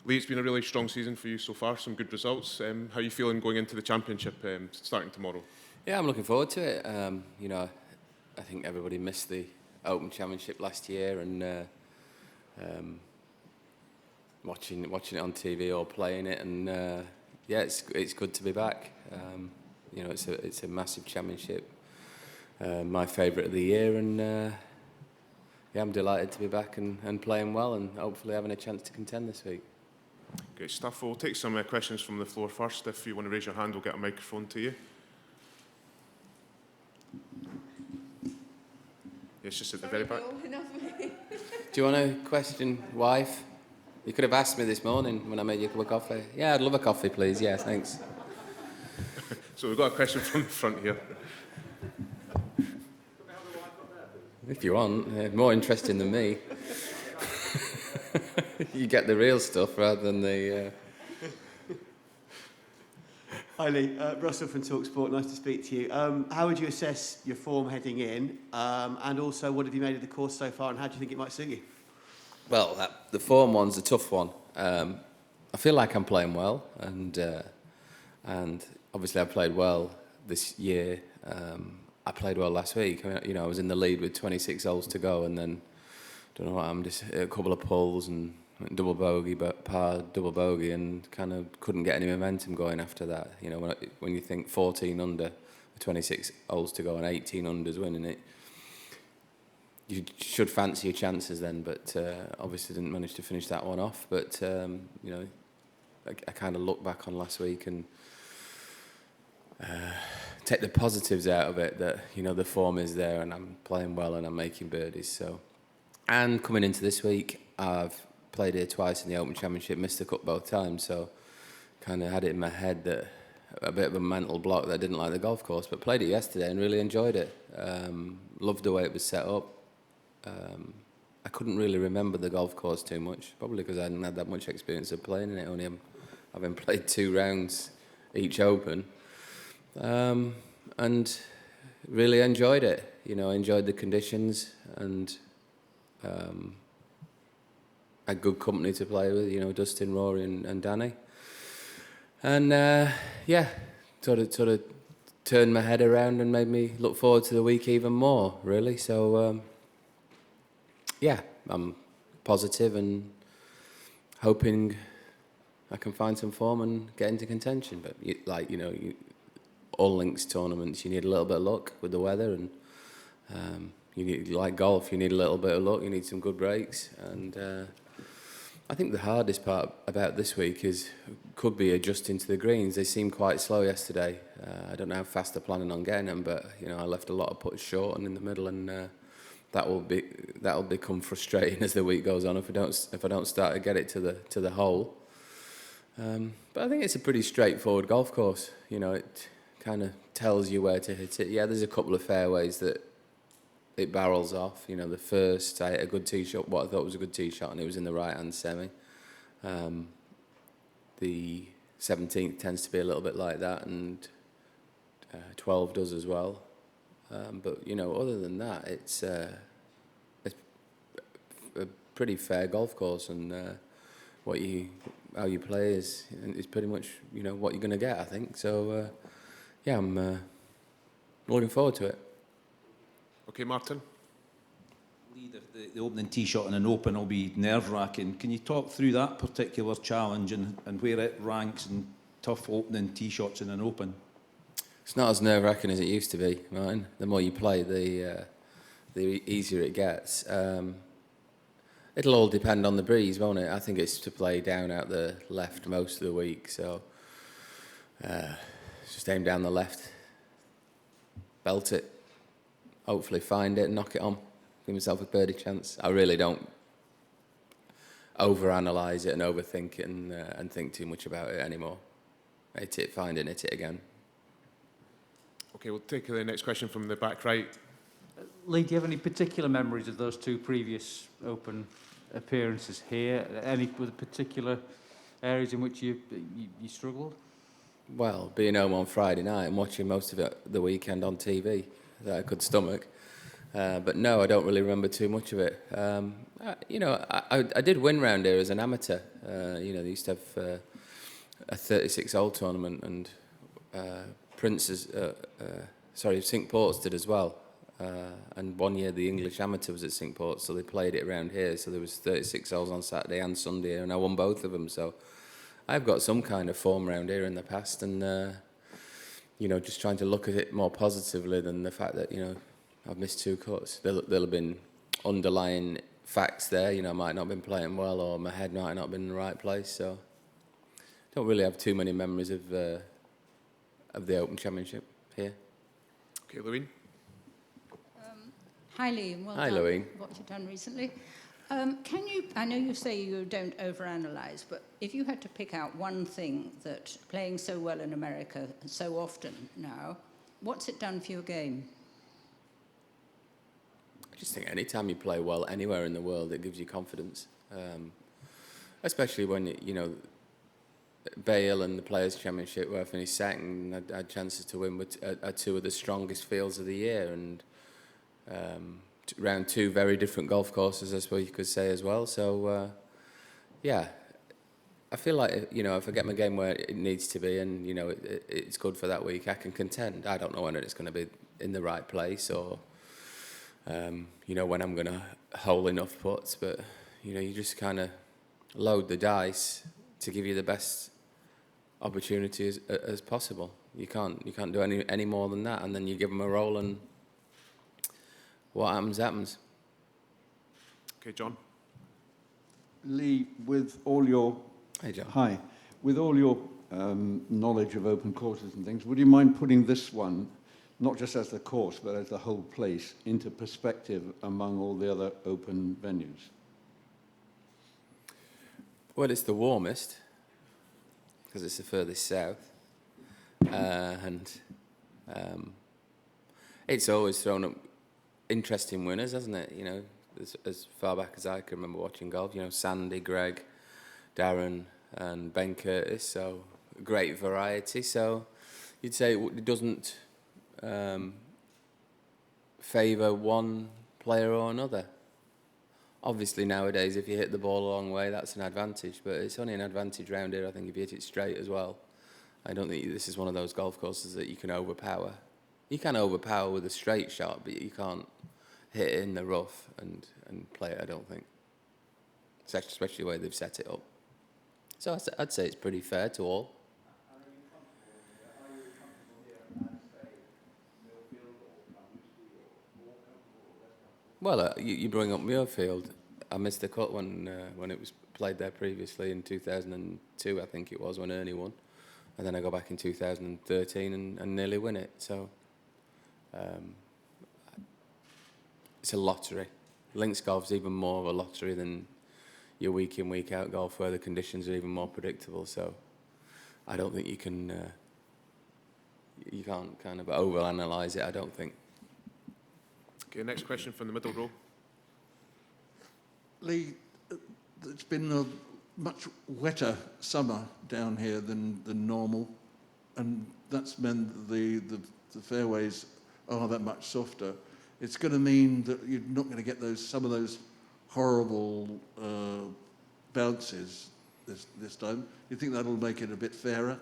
Lee, it's been a really strong season for you so far, some good results. How are you feeling going into the championship starting tomorrow? Yeah, I'm looking forward to it. I think everybody missed the Open Championship last year, and watching it on TV or playing it, and yeah, it's good to be back. It's a massive championship, my favourite of the year, and yeah, I'm delighted to be back and playing well, and hopefully having a chance to contend this week. Great stuff. We'll take some questions from the floor first. If you want to raise your hand, we'll get a microphone to you. Yes, just at the very back. Do you want a question, wife? You could have asked me this morning when I made you a cup of coffee. Yeah, I'd love a coffee, please. Yeah, thanks. So we've got a question from the front here. If you want, more interesting than me. You get the real stuff rather than the... Hi Lee, Russell from TalkSport, nice to speak to you. How would you assess your form heading in, and also what have you made of the course so far, and how do you think it might suit you? Well, the form one's a tough one. I feel like I'm playing well, and obviously I played well this year. I played well last week. I was in the lead with 26 holes to go, and then don't know what happened, just a couple of pulls and double bogey, but par, double bogey, and kind of couldn't get any momentum going after that. When you think 14 under, 26 holes to go, and 18 unders winning it, you should fancy your chances then, but obviously didn't manage to finish that one off. But I kind of look back on last week and take the positives out of it, that the form is there and I'm playing well and I'm making birdies. So, and coming into this week, I've played here twice in the Open Championship, missed the cut both times, so kind of had it in my head that a bit of a mental block that I didn't like the golf course, but played it yesterday and really enjoyed it. Loved the way it was set up. I couldn't really remember the golf course too much, probably because I hadn't had that much experience of playing in it, only having played 2 rounds each Open. And really enjoyed it, enjoyed the conditions, and had good company to play with, Dustin, Rory and Danny. And yeah, sort of turned my head around and made me look forward to the week even more, really. So yeah, I'm positive and hoping I can find some form and get into contention. But all links tournaments, you need a little bit of luck with the weather, and you need, like golf, you need a little bit of luck, you need some good breaks, and I think the hardest part about this week could be adjusting to the greens. They seemed quite slow yesterday. I don't know how fast they're planning on getting them, but I left a lot of putts short and in the middle, and that'll become frustrating as the week goes on if I don't start to get it to the hole. But I think it's a pretty straightforward golf course. It kind of tells you where to hit it. Yeah, there's a couple of fairways that it barrels off. The first, I hit a good tee shot, what I thought was a good tee shot, and it was in the right-hand semi. The 17th tends to be a little bit like that, and 12 does as well. But, other than that, it's a pretty fair golf course, and how you play is pretty much, what you're going to get, I think. So, yeah, I'm looking forward to it. Okay, Martin. Lee, the opening tee shot in an Open will be nerve-wracking. Can you talk through that particular challenge and where it ranks in tough opening tee shots in an Open? It's not as nerve-wracking as it used to be, Martin. The more you play, the easier it gets. It'll all depend on the breeze, won't it? I think it's to play down out the left most of the week, so just aim down the left, belt it, hopefully find it and knock it on, give myself a birdie chance. I really don't overanalyze it and overthink it and think too much about it anymore. Hit it, find it, hit it again. Okay, we'll take the next question from the back right. Lee, do you have any particular memories of those 2 previous Open appearances here? Any particular areas in which you struggled? Well, being home on Friday night and watching most of it the weekend on TV that I could stomach, But no, I don't really remember too much of it. I did win round here as an amateur. They used to have a 36-hole tournament, and St Port's did as well. And one year the English amateur was at St Port's, so they played it around here. So there was 36 holes on Saturday and Sunday, and I won both of them. So I've got some kind of form round here in the past, and just trying to look at it more positively than the fact that I've missed 2 cuts. There'll have been underlying facts there. I might not have been playing well, or my head might not have been in the right place. So don't really have too many memories of the Open Championship here. Okay, Louine. Hi, Liam. Well Hi, done. Louine. What you've done recently. I know you say you don't overanalyze, but if you had to pick out one thing that playing so well in America so often now, what's it done for your game? I just think any time you play well anywhere in the world, it gives you confidence. Especially when, Bale and the Players' Championship, where I finished second, I had chances to win with 2 of the strongest fields of the year, and round 2 very different golf courses, I suppose you could say as well. So, I feel like, if I get my game where it needs to be, and, it's good for that week, I can contend. I don't know when it's going to be in the right place, or, when I'm going to hole enough putts, but, you just kind of load the dice to give you the best opportunity as possible. You can't do any more than that, and then you give them a roll, and what happens. Okay, John. Lee, with all your Hey, John. hi, with all your knowledge of open courses and things, would you mind putting this one, not just as the course but as the whole place, into perspective among all the other open venues? Well, it's the warmest because it's the furthest south, and it's always thrown up interesting winners, hasn't it? As far back as I can remember watching golf, Sandy, Greg, Darren, and Ben Curtis. So great variety. So you'd say it doesn't favour one player or another. Obviously nowadays, if you hit the ball a long way, that's an advantage. But it's only an advantage round here, I think, if you hit it straight as well. I don't think this is one of those golf courses that you can overpower. You can overpower with a straight shot, but you can't hit it in the rough and play it, I don't think. Especially the way they've set it up. So I'd say it's pretty fair to all. Well, you bring up Muirfield. I missed the cut when it was played there previously in 2002, I think it was, when Ernie won. And then I go back in 2013 and nearly win it. So it's a lottery. Links golf's even more of a lottery than your week in, week out golf, where the conditions are even more predictable. So I don't think you can't kind of overanalyze it, I don't think. Okay, next question from the middle row. Lee, it's been a much wetter summer down here than normal, and that's meant the fairways are that much softer. It's going to mean that you're not going to get some of those horrible bounces this time. Do you think that'll make it a bit fairer?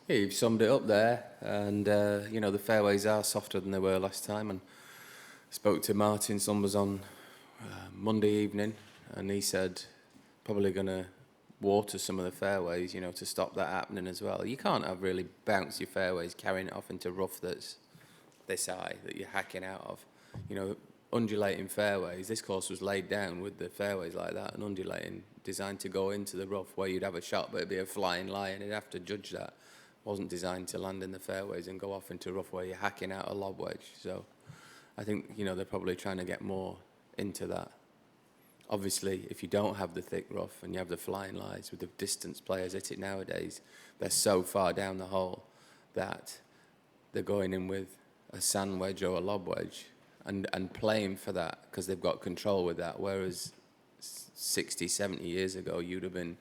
Yeah, you've summed it up there, and the fairways are softer than they were last time. And I spoke to Martin Summers on Monday evening, and he said probably going to water some of the fairways, to stop that happening as well. You can't have really bouncy fairways carrying it off into rough that's this high that you're hacking out of. Undulating fairways. This course was laid down with the fairways like that, and undulating, designed to go into the rough where you'd have a shot, but it'd be a flying lie, and you'd have to judge that. Wasn't designed to land in the fairways and go off into rough where you're hacking out a lob wedge. So I think, they're probably trying to get more into that. Obviously, if you don't have the thick rough and you have the flying lies, with the distance players hit it nowadays, they're so far down the hole that they're going in with a sand wedge or a lob wedge and playing for that because they've got control with that. Whereas 60, 70 years ago, you'd have been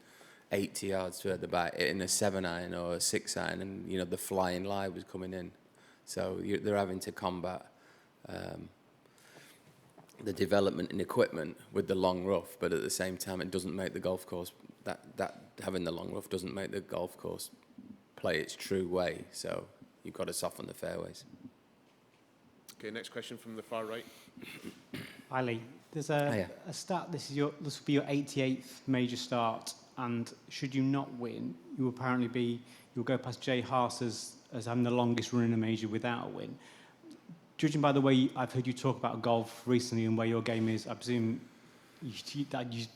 80 yards further back in a 7-iron or a 6-iron, and the flying lie was coming in. So they're having to combat the development in equipment with the long rough, but at the same time, it doesn't make the golf course that having the long rough doesn't make the golf course play its true way. So you've got to soften the fairways. Okay, next question from the far right. Hi Lee, there's Hiya. a start. This will be your 88th major start, and should you not win, you'll go past Jay Haas as having the longest run in a major without a win. Judging by the way I've heard you talk about golf recently and where your game is, I presume you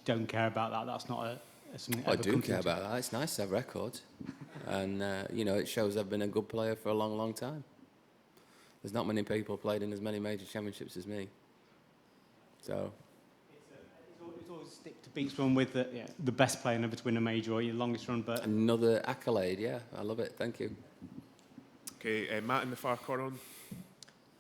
don't care about that. That's not something that I ever do comes care into- about that. It's nice to have records, and it shows I've been a good player for a long, long time. There's not many people played in as many major championships as me. So It's always stick to beats one with the best player never to win a major or your longest run, but another accolade, yeah, I love it. Thank you. Okay, Matt in the far corner.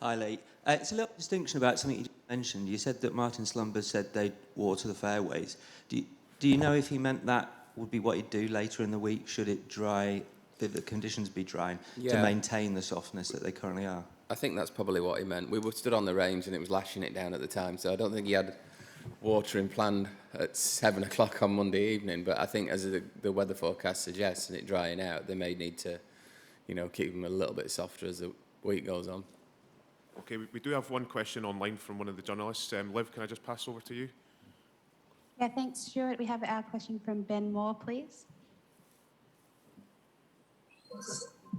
Hi, Lee. It's a little distinction about something you mentioned. You said that Martin Slumbers said they'd water the fairways. Do you know if he meant that would be what he'd do later in the week, should it dry, the conditions be dry, to Yeah. maintain the softness that they currently are? I think that's probably what he meant. We were stood on the range and it was lashing it down at the time, so I don't think he had watering planned at 7 o'clock on Monday evening, but I think as the weather forecast suggests and it drying out, they may need to, keep them a little bit softer as the week goes on. Okay, we do have one question online from one of the journalists. Liv, can I just pass over to you? Yeah, thanks, Stuart. We have our question from Ben Moore, please.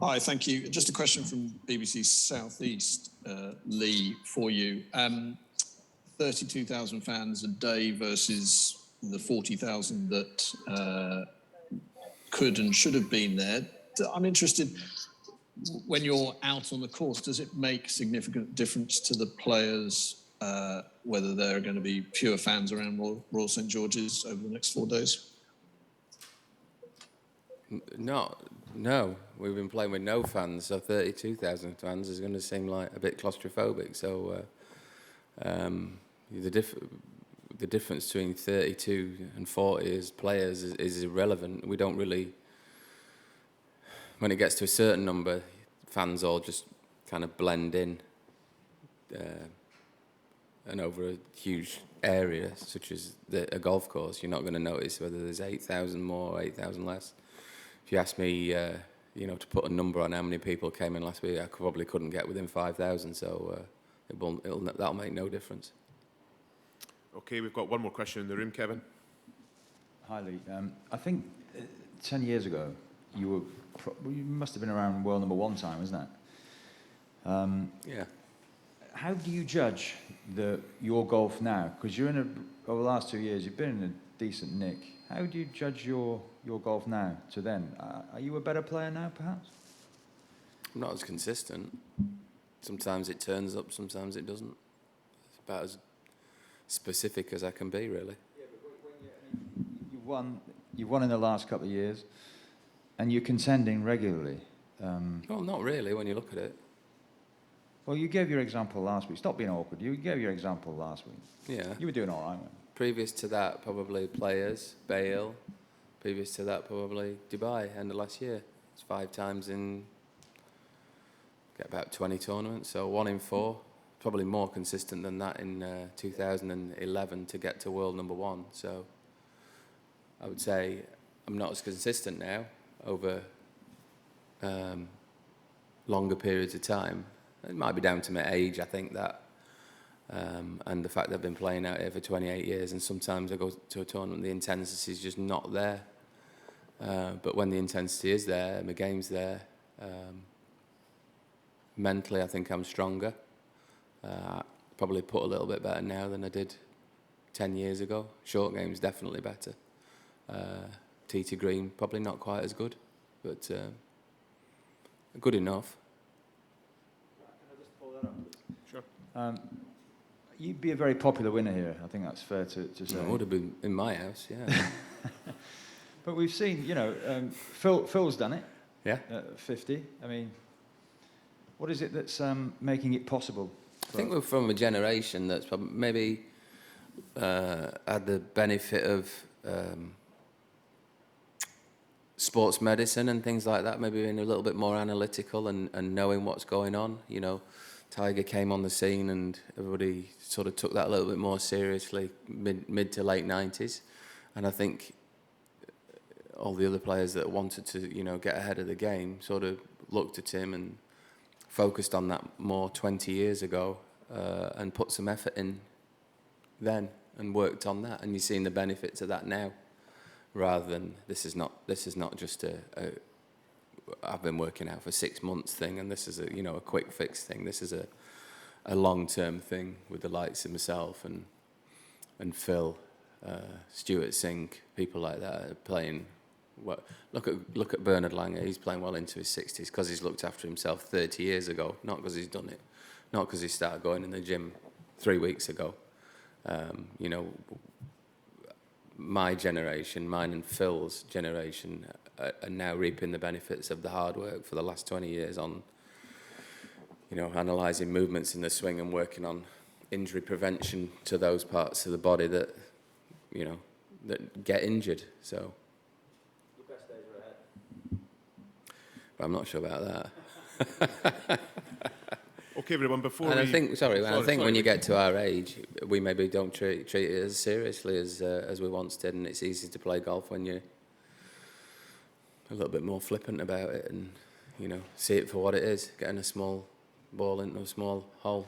Hi, thank you. Just a question from BBC South East, Lee, for you. 32,000 fans a day versus the 40,000 that could and should have been there. I'm interested, when you're out on the course, does it make significant difference to the players whether there are going to be fewer fans around Royal St George's over the next 4 days? No, we've been playing with no fans, so 32,000 fans is going to seem like a bit claustrophobic. So the difference between 32 and 40 as players is irrelevant. We don't really, when it gets to a certain number, fans all just kind of blend in, and over a huge area such as a golf course, you're not going to notice whether there's 8,000 more or 8,000 less. If you ask me, to put a number on how many people came in last week, I probably couldn't get within 5,000, so that'll make no difference. Okay, we've got one more question in the room, Kevin. Hi, Lee. I think 10 years ago, you must have been around world number one time, isn't it? Yeah. How do you judge your golf now? Because over the last 2 years, you've been in a decent nick. How do you judge your golf now to then? Are you a better player now, perhaps? I'm not as consistent. Sometimes it turns up, sometimes it doesn't. It's about as specific as I can be, really. Yeah, but when you've won in the last couple of years, and you're contending regularly. Well, not really, when you look at it. Well, you gave your example last week. Stop being awkward. You gave your example last week. Yeah. You were doing all right, weren't you? Previous to that, probably Players, Bale. Previous to that, probably Dubai, end of last year. It's 5 times in, get about 20 tournaments, so 1 in 4. Probably more consistent than that in 2011 to get to world number 1. So I would say I'm not as consistent now over longer periods of time. It might be down to my age, I think that, and the fact that I've been playing out here for 28 years, and sometimes I go to a tournament, the intensity is just not there. But when the intensity is there, my game's there, mentally I think I'm stronger. Probably put a little bit better now than I did 10 years ago. Short game's definitely better. Tee to green, probably not quite as good, but good enough. Sure. You'd be a very popular winner here. I think that's fair to say. It would have been in my house, yeah. But we've seen, Phil's done it. Yeah. At 50. I mean, what is it that's making it possible? I think we're from a generation that's probably maybe had the benefit of sports medicine and things like that, maybe being a little bit more analytical and knowing what's going on. Tiger came on the scene and everybody sort of took that a little bit more seriously, mid to late 90s. And I think all the other players that wanted to, you know, get ahead of the game sort of looked at him and focused on that more 20 years ago and put some effort in then and worked on that. And you're seeing the benefits of that now, rather than this is not just a I've been working out for 6 months thing, and this is a, you know, a quick fix thing. This is a long-term thing with the likes of myself and Phil, Stuart Sink, people like that are playing. Well, look at Bernard Langer. He's playing well into his 60s because he's looked after himself 30 years ago, not because he's done it, not because he started going in the gym 3 weeks ago. You know, my generation, mine and Phil's generation, are now reaping the benefits of the hard work for the last 20 years on, you know, analysing movements in the swing and working on injury prevention to those parts of the body that, you know, that get injured. So. Your best days are ahead. But I'm not sure about that. Okay, everyone, before and we... I think, sorry, sorry, I think when you get to our age, we maybe don't treat it as seriously as we once did, and it's easy to play golf when you're a little bit more flippant about it and, you know, see it for what it is, getting a small ball into a small hole.